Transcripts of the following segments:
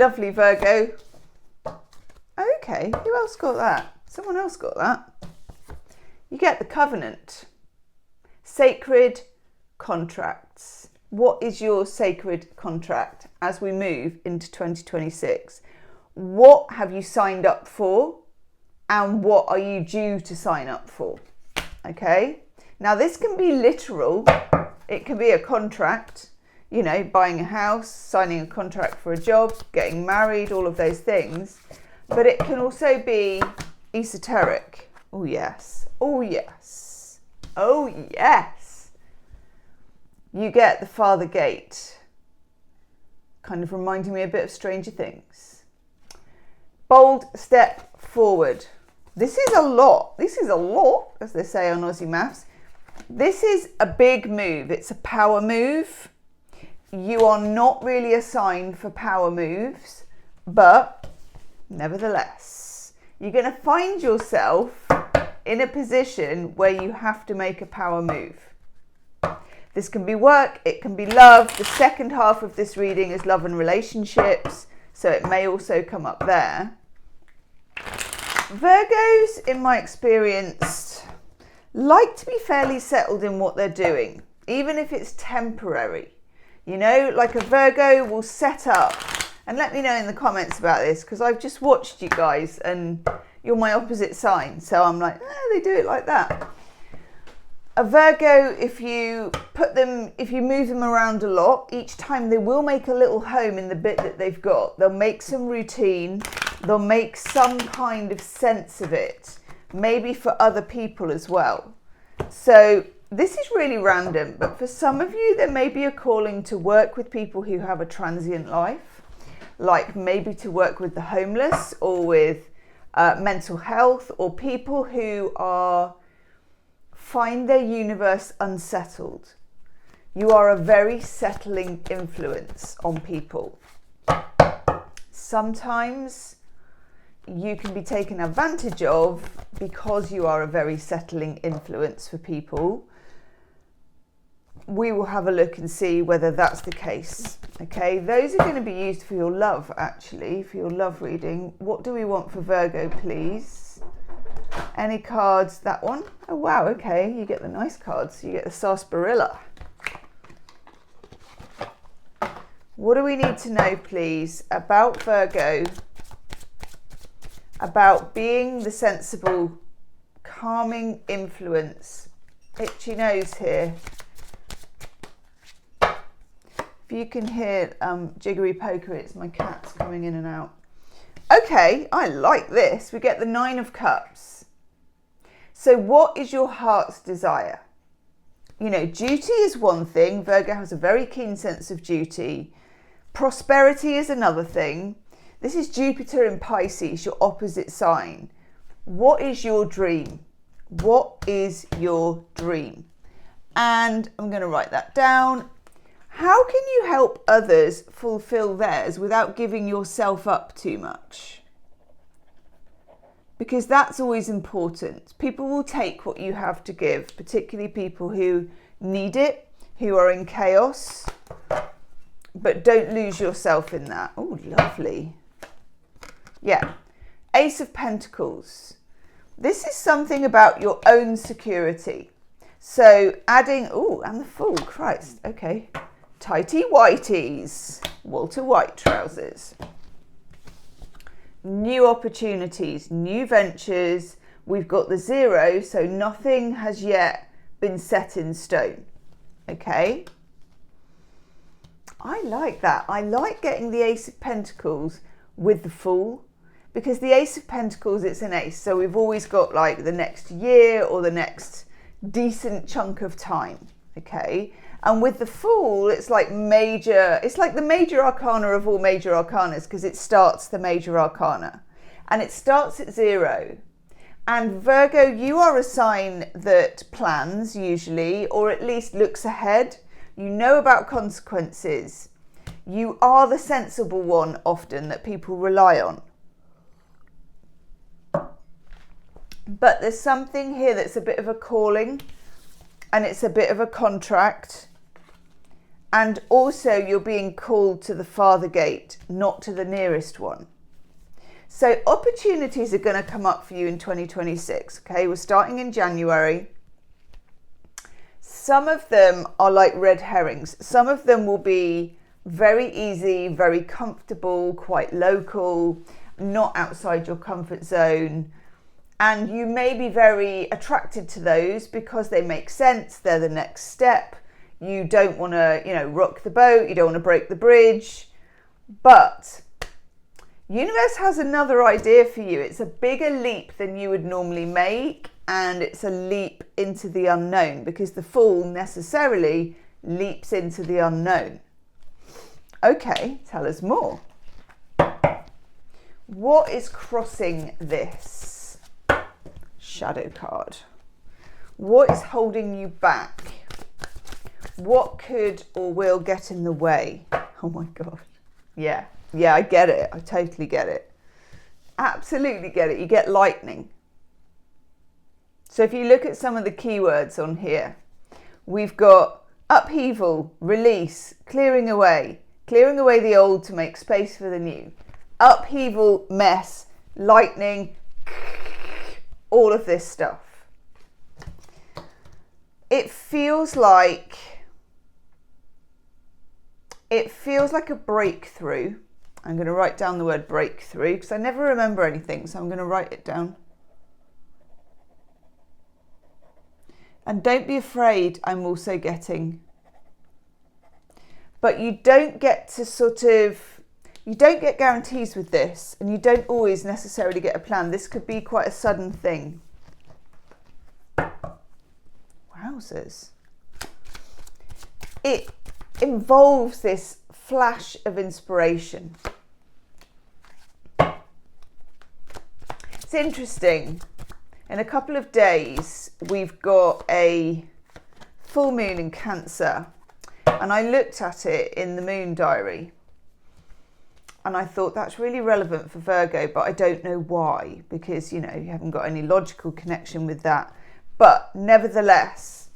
Lovely, Virgo. Okay, who else got that? Someone else got that. You get the covenant. Sacred contracts. What is your sacred contract as we move into 2026? What have you signed up for? And what are you due to sign up for? Okay. Now this can be literal. It can be a contract, you know, buying a house, signing a contract for a job, getting married, all of those things. But it can also be esoteric. Oh yes. Oh yes. Oh yes. You get the Father Gate. Kind of reminding me a bit of Stranger Things. Bold step forward. This is a lot. This is a lot, as they say on Aussie Maths. This is a big move. It's a power move. You are not really assigned for power moves, but nevertheless, you're going to find yourself in a position where you have to make a power move. This can be work, it can be love. The second half of this reading is love and relationships, so it may also come up there. Virgos, in my experience, like to be fairly settled in what they're doing, even if it's temporary. You know, like a Virgo will set up, and let me know in the comments about this, because I've just watched you guys and you're my opposite sign. So I'm like, they do it like that. A Virgo, if you move them around a lot, each time they will make a little home in the bit that they've got. They'll make some routine. They'll make some kind of sense of it, maybe for other people as well. So this is really random, but for some of you, there may be a calling to work with people who have a transient life, like maybe to work with the homeless or with mental health, or people who find their universe unsettled. You are a very settling influence on people. Sometimes you can be taken advantage of because you are a very settling influence for people. We will have a look and see whether that's the case. Okay, those are going to be used for your love, actually, for your love reading. What do we want for Virgo, please? Any cards? That one? Oh, wow, okay, you get the nice cards. You get the sarsaparilla. What do we need to know, please, about Virgo? About being the sensible, calming influence. Itchy nose here. If you can hear jiggery poker, it's my cats coming in and out. Okay, I like this. We get the 9 of Cups. So what is your heart's desire? You know, duty is one thing. Virgo has a very keen sense of duty. Prosperity is another thing. This is Jupiter in Pisces, your opposite sign. What is your dream? What is your dream? And I'm going to write that down. How can you help others fulfill theirs without giving yourself up too much? Because that's always important. People will take what you have to give, particularly people who need it, who are in chaos, but don't lose yourself in that. Oh, lovely. Yeah, Ace of Pentacles. This is something about your own security. So adding, oh, and the Fool, Christ, okay. Tighty whities, Walter White trousers. New opportunities, new ventures. We've got the 0, so nothing has yet been set in stone. Okay. I like that. I like getting the Ace of Pentacles with the Fool, because the Ace of Pentacles, it's an ace. So we've always got like the next year or the next decent chunk of time. Okay. And with the Fool, it's like the major arcana of all major arcanas, because it starts the major arcana and it starts at 0. And Virgo, you are a sign that plans usually, or at least looks ahead. You know about consequences. You are the sensible one often that people rely on. But there's something here that's a bit of a calling, and it's a bit of a contract. And also you're being called to the farther gate, not to the nearest one. So opportunities are going to come up for you in 2026. Okay, we're starting in January. Some of them are like red herrings. Some of them will be very easy, very comfortable, quite local, not outside your comfort zone. And you may be very attracted to those because they make sense. They're the next step. You don't want to, rock the boat. You don't want to break the bridge. But universe has another idea for you. It's a bigger leap than you would normally make. And it's a leap into the unknown because the Fool necessarily leaps into the unknown. Okay, tell us more. What is crossing this? Shadow card. What is holding you back? What could or will get in the way? Oh my God. Yeah, I get it. I totally get it. Absolutely get it. You get lightning. So if you look at some of the keywords on here, we've got upheaval, release, clearing away the old to make space for the new. Upheaval, mess, lightning, all of this stuff. It feels like a breakthrough. I'm going to write down the word breakthrough because I never remember anything, so I'm going to write it down. And don't be afraid, I'm also getting. But you don't get guarantees with this, and you don't always necessarily get a plan. This could be quite a sudden thing. Wowzers. It involves this flash of inspiration. It's interesting. In a couple of days, we've got a full moon in Cancer, and I looked at it in the moon diary, and I thought that's really relevant for Virgo, but I don't know why, because, you haven't got any logical connection with that. But nevertheless,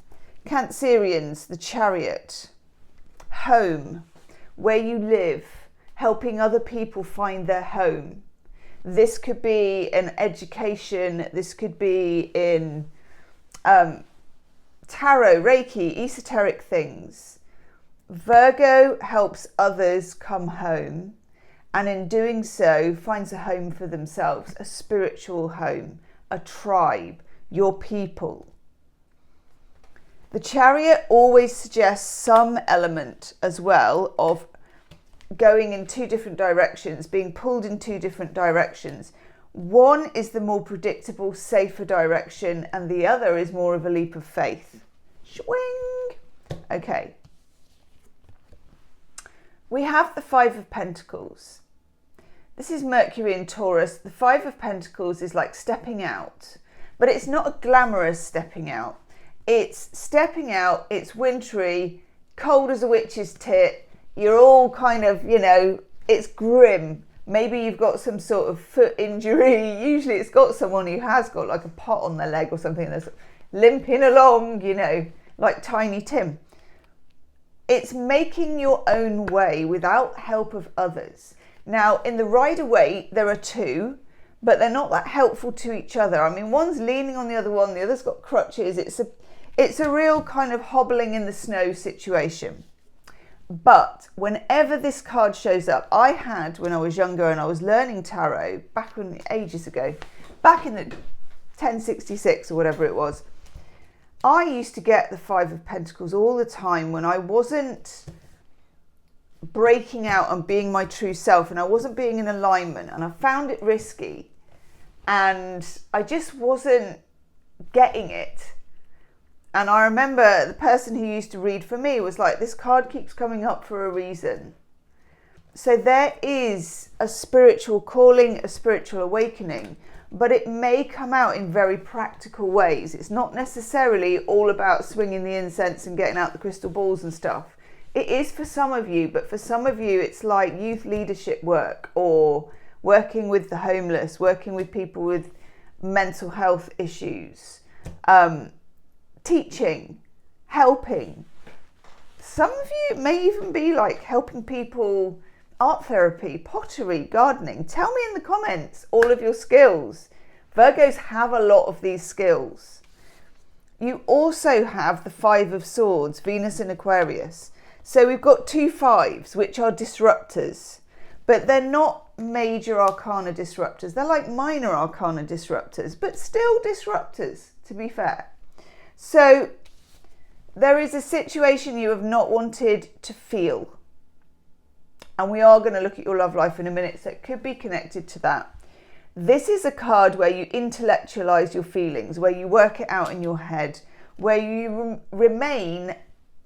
Cancerians, the Chariot, home, where you live, helping other people find their home. This could be in education, this could be in tarot, Reiki, esoteric things. Virgo helps others come home, and in doing so finds a home for themselves, a spiritual home, a tribe, your people. The Chariot always suggests some element as well of going in two different directions, being pulled in two different directions. One is the more predictable, safer direction, and the other is more of a leap of faith. Swing! Okay. We have the Five of Pentacles. This is Mercury in Taurus. The Five of Pentacles is like stepping out, but it's not a glamorous stepping out. It's stepping out, it's wintry, cold as a witch's tit. You're all kind of, it's grim. Maybe you've got some sort of foot injury. Usually it's got someone who has got like a pot on their leg or something that's limping along, like Tiny Tim. It's making your own way without help of others. Now, in the Rider-Waite, there are two, but they're not that helpful to each other. I mean, one's leaning on the other one, the other's got crutches. It's a real kind of hobbling in the snow situation. But whenever this card shows up, I had when I was younger and I was learning tarot ages ago, back in the 1066 or whatever it was, I used to get the Five of Pentacles all the time when I wasn't breaking out and being my true self, and I wasn't being in alignment, and I found it risky, and I just wasn't getting it. And I remember the person who used to read for me was like, this card keeps coming up for a reason. So there is a spiritual calling, a spiritual awakening, but it may come out in very practical ways. It's not necessarily all about swinging the incense and getting out the crystal balls and stuff. It is for some of you, but for some of you, it's like youth leadership work, or working with the homeless, working with people with mental health issues, teaching, helping. Some of you may even be like helping people, art therapy, pottery, gardening. Tell me in the comments all of your skills. Virgos have a lot of these skills. You also have the 5 of Swords, Venus in Aquarius. So we've got 2 5s, which are disruptors, but they're not major arcana disruptors. They're like minor arcana disruptors, but still disruptors, to be fair. So there is a situation you have not wanted to feel. And we are going to look at your love life in a minute, so it could be connected to that. This is a card where you intellectualize your feelings, where you work it out in your head, where you remain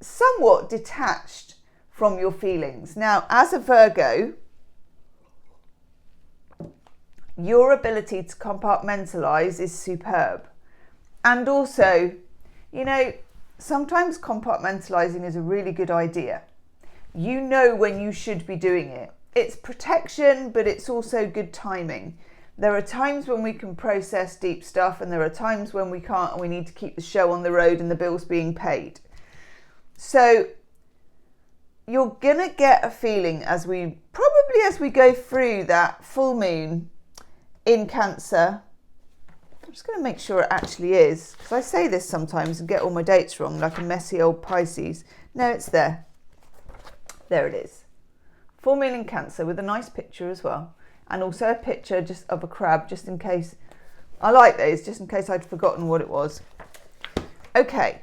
somewhat detached from your feelings. Now, as a Virgo, your ability to compartmentalize is superb. And also, you know, sometimes compartmentalizing is a really good idea. You know when you should be doing it. It's protection, but it's also good timing. There are times when we can process deep stuff, and there are times when we can't, and we need to keep the show on the road and the bills being paid. So you're gonna get a feeling as we go through that full moon in Cancer. I'm just going to make sure it actually is, because I say this sometimes and get all my dates wrong, like a messy old Pisces. No, it's there. There it is. Full moon in Cancer with a nice picture as well. And also a picture just of a crab, just in case. I like those, just in case I'd forgotten what it was. Okay.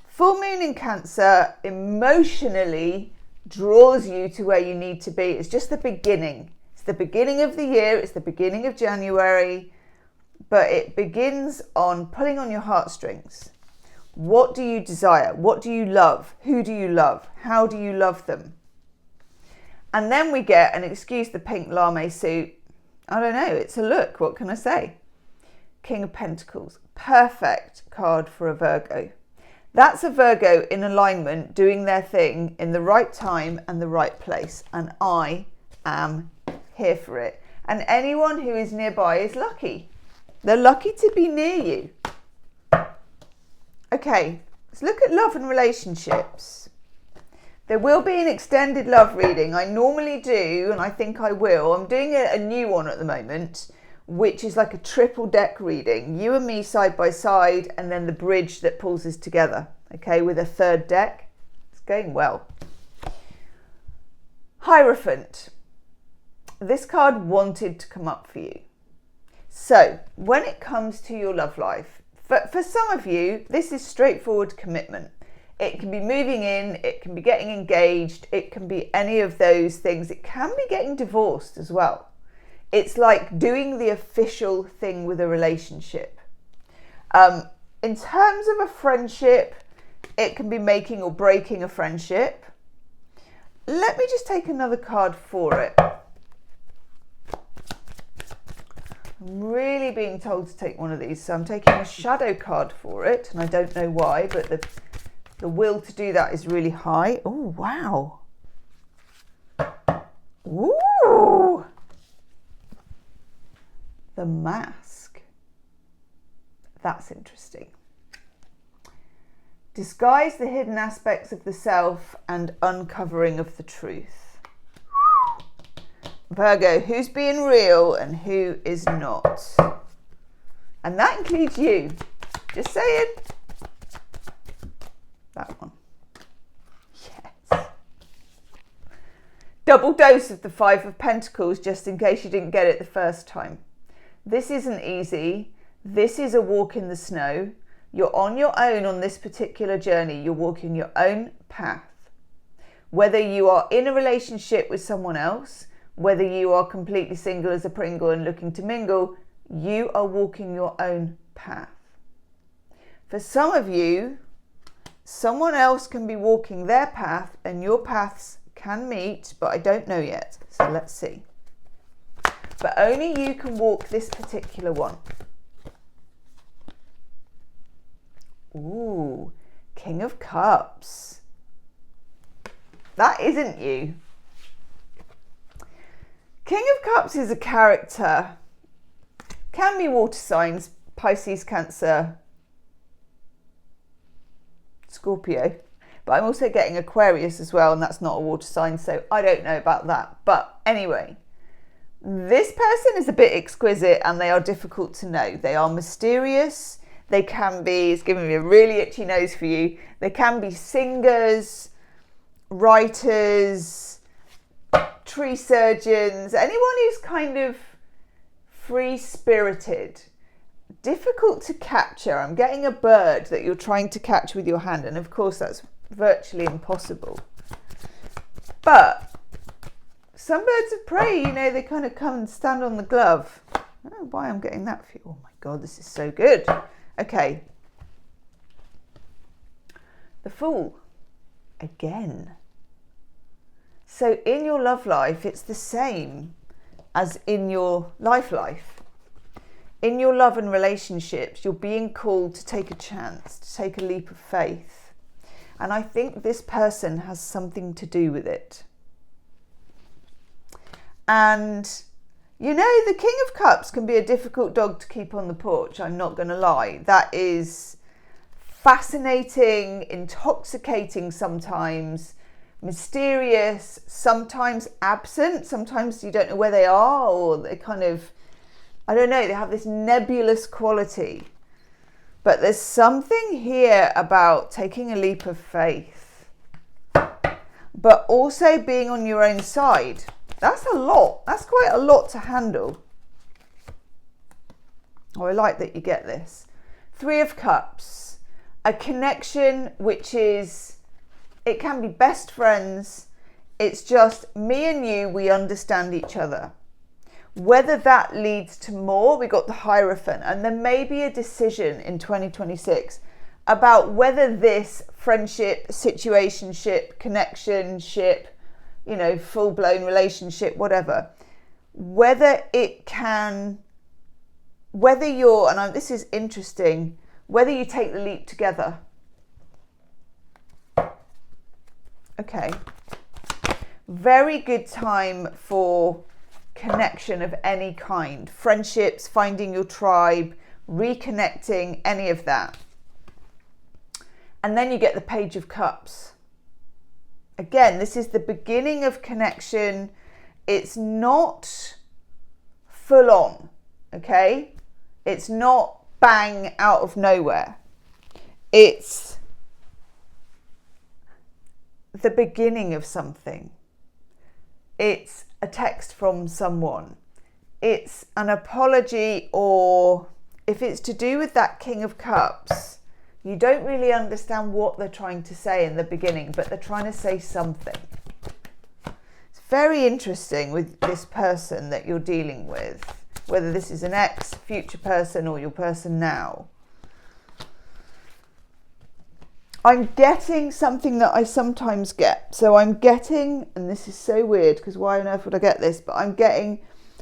Full moon in Cancer emotionally draws you to where you need to be. It's just the beginning. It's the beginning of the year. It's the beginning of January. But it begins on pulling on your heartstrings. What do you desire? What do you love? Who do you love? How do you love them? And then we get, and excuse the pink lame suit, I don't know, it's a look. What can I say? King of Pentacles. Perfect card for a Virgo. That's a Virgo in alignment, doing their thing in the right time and the right place. And I am here for it. And anyone who is nearby is lucky. They're lucky to be near you. Okay, let's look at love and relationships. There will be an extended love reading. I normally do, and I think I will. I'm doing a new one at the moment, which is like a triple deck reading. You and me side by side, and then the bridge that pulls us together, okay, with a third deck. It's going well. Hierophant. This card wanted to come up for you. So, when it comes to your love life, for some of you, this is straightforward commitment. It can be moving in, it can be getting engaged, it can be any of those things. It can be getting divorced as well. It's like doing the official thing with a relationship. In terms of a friendship, it can be making or breaking a friendship. Let me just take another card for it. I'm really being told to take one of these, so I'm taking a shadow card for it, and I don't know why, but the will to do that is really high. Oh, wow. Ooh. The Mask. That's interesting. Disguise the hidden aspects of the self and uncovering of the truth. Virgo, who's being real and who is not? And that includes you. Just saying. That one. Yes. Double dose of the 5 of Pentacles, just in case you didn't get it the first time. This isn't easy. This is a walk in the snow. You're on your own on this particular journey. You're walking your own path. Whether you are in a relationship with someone else, whether you are completely single as a Pringle and looking to mingle, you are walking your own path. For some of you, someone else can be walking their path and your paths can meet, but I don't know yet. So let's see. But only you can walk this particular one. Ooh, King of Cups. That isn't you. King of Cups is a character. Can be water signs, Pisces, Cancer. Scorpio. But I'm also getting Aquarius as well, and that's not a water sign, so I don't know about that. But anyway, this person is a bit exquisite and they are difficult to know. They are mysterious. They can be, it's giving me a really itchy nose for you. They can be singers, writers, tree surgeons, anyone who's kind of free-spirited. Difficult to capture. I'm getting a bird that you're trying to catch with your hand, and of course that's virtually impossible. But some birds of prey, you know, they kind of come and stand on the glove. I don't know why I'm getting that for you. Oh my God, this is so good. Okay. The Fool. Again. So in your love life, it's the same as in your life. In your love and relationships, you're being called to take a chance, to take a leap of faith. And I think this person has something to do with it. And, you know, the King of Cups can be a difficult dog to keep on the porch, I'm not going to lie. That is fascinating, intoxicating sometimes, mysterious, sometimes absent, sometimes you don't know where they are, or they kind of, I don't know, they have this nebulous quality. But there's something here about taking a leap of faith, but also being on your own side. That's a lot. That's quite a lot to handle. Oh, I like that you get this. 3 of Cups. A connection which is, it can be best friends. It's just me and you, we understand each other. Whether that leads to more, we got the Hierophant, and there may be a decision in 2026 about whether this friendship, situationship, connectionship, you know, full-blown relationship, whatever, whether it can, whether you're, and this is interesting, whether you take the leap together. Okay. Very good time for connection of any kind. Friendships, finding your tribe, reconnecting, any of that. And then you get the Page of Cups. Again, this is the beginning of connection. It's not full on, okay? It's not bang out of nowhere. It's the beginning of something. It's a text from someone. It's an apology, or if it's to do with that King of Cups, you don't really understand what they're trying to say in the beginning, but they're trying to say something. It's very interesting with this person that you're dealing with, whether this is an ex, future person, or your person now. I'm getting something that I sometimes get. So I'm getting, and this is so weird because why on earth would I get this? But I'm getting,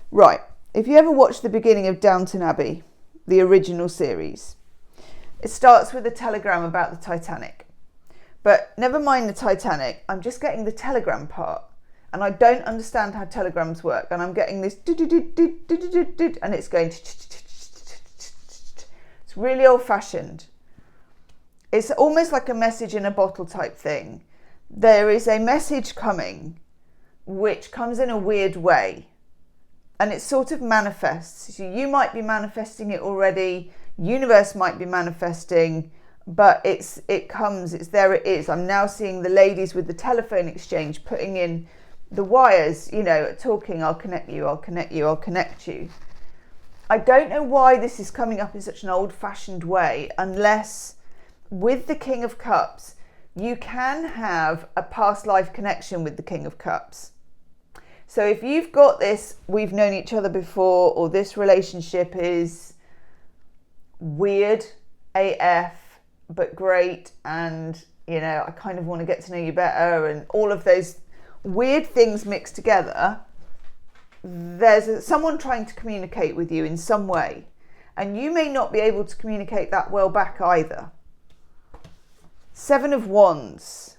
right, if you ever watched the beginning of Downton Abbey, the original series, it starts with a telegram about the Titanic. But never mind the Titanic, I'm just getting the telegram part. And I don't understand how telegrams work. And I'm getting this, and it's going, it's really old fashioned. It's almost like a message in a bottle type thing. There is a message coming, which comes in a weird way. And it sort of manifests. So you might be manifesting it already. Universe might be manifesting, but it comes, it's there, it is. I'm now seeing the ladies with the telephone exchange putting in the wires, you know, talking, I'll connect you, I'll connect you, I'll connect you. I don't know why this is coming up in such an old-fashioned way, unless with the King of Cups, you can have a past life connection with the King of Cups. So if you've got this, we've known each other before, or this relationship is weird AF, but great, and, you know, I kind of want to get to know you better, and all of those weird things mixed together, there's someone trying to communicate with you in some way, and you may not be able to communicate that well back either. 7 of Wands.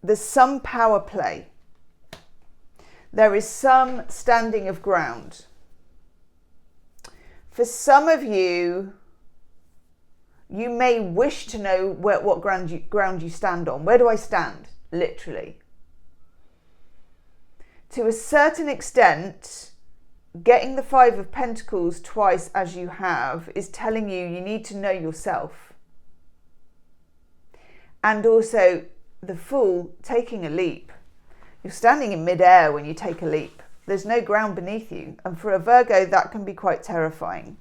There's some power play. There is some standing of ground. For some of you, You may wish to know what ground you stand on. Where do I stand? Literally. To a certain extent, getting the Five of Pentacles twice as you have is telling you need to know yourself. And also the Fool, taking a leap. You're standing in midair when you take a leap. There's no ground beneath you. And for a Virgo, that can be quite terrifying.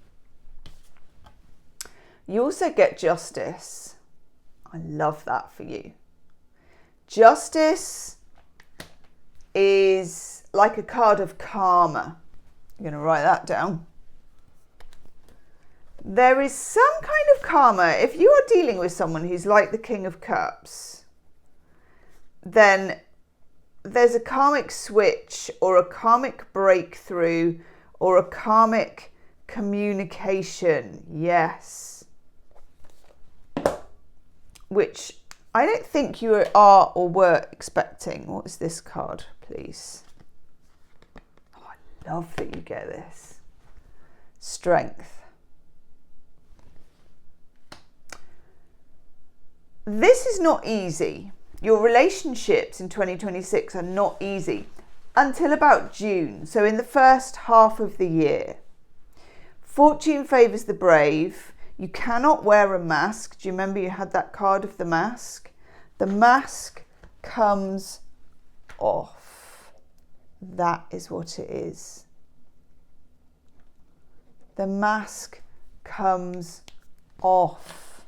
You also get Justice. I love that for you. Justice is like a card of karma. You're going to write that down. There is some kind of karma. If you are dealing with someone who's like the King of Cups, then there's a karmic switch or a karmic breakthrough or a karmic communication. Yes. Which I don't think you are or were expecting. What is this card, please? Oh, I love that you get this. Strength. This is not easy. Your relationships in 2026 are not easy until about June. So in the first half of the year, fortune favours the brave. You cannot wear a mask. Do you remember you had that card of the mask? The mask comes off. That is what it is. The mask comes off.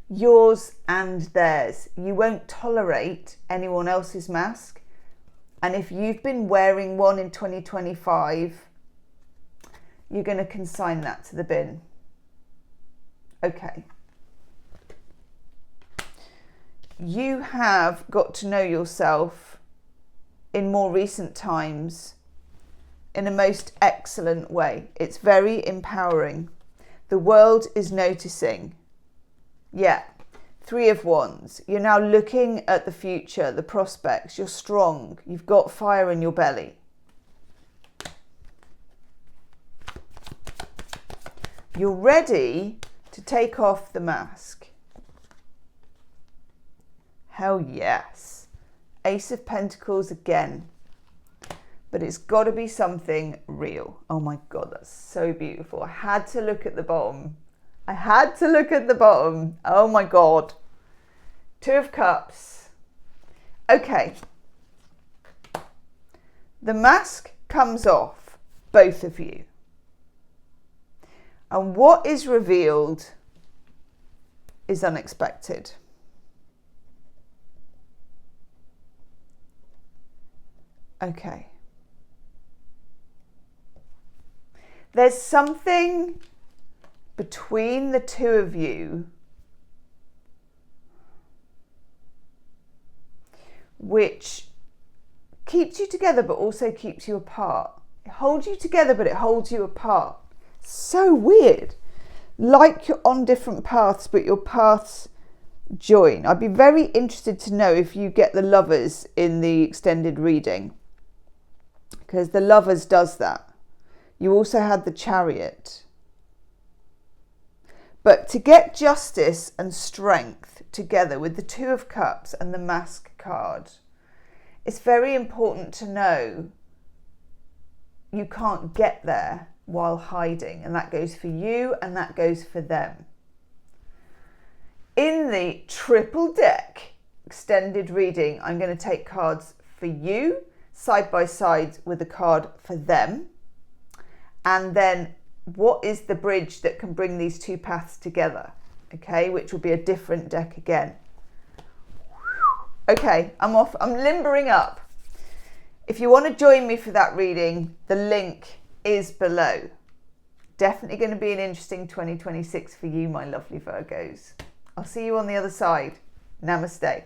Yours and theirs. You won't tolerate anyone else's mask. And if you've been wearing one in 2025, you're going to consign that to the bin. Okay. You have got to know yourself in more recent times in a most excellent way. It's very empowering. The world is noticing. Yeah. Three of Wands. You're now looking at the future, the prospects. You're strong. You've got fire in your belly. You're ready to take off the mask. Hell yes. Ace of Pentacles again. But it's got to be something real. Oh my God, that's so beautiful. I had to look at the bottom. I had to look at the bottom. Oh my God. Two of Cups. Okay. The mask comes off, both of you. And what is revealed is unexpected. Okay. There's something between the two of you which keeps you together but also keeps you apart. It holds you together but it holds you apart. So weird. Like you're on different paths but your paths join. I'd be very interested to know if you get the Lovers in the extended reading, because the Lovers does that. You also had the Chariot. But to get Justice and Strength together with the Two of Cups and the Mask card, it's very important to know you can't get there while hiding. And that goes for you and that goes for them. In the triple deck extended reading, I'm going to take cards for you side by side with a card for them. And then what is the bridge that can bring these two paths together? Okay, which will be a different deck again. Okay, I'm off. I'm limbering up. If you want to join me for that reading, the link is below. Definitely going to be an interesting 2026 for you, my lovely Virgos. I'll see you on the other side. Namaste.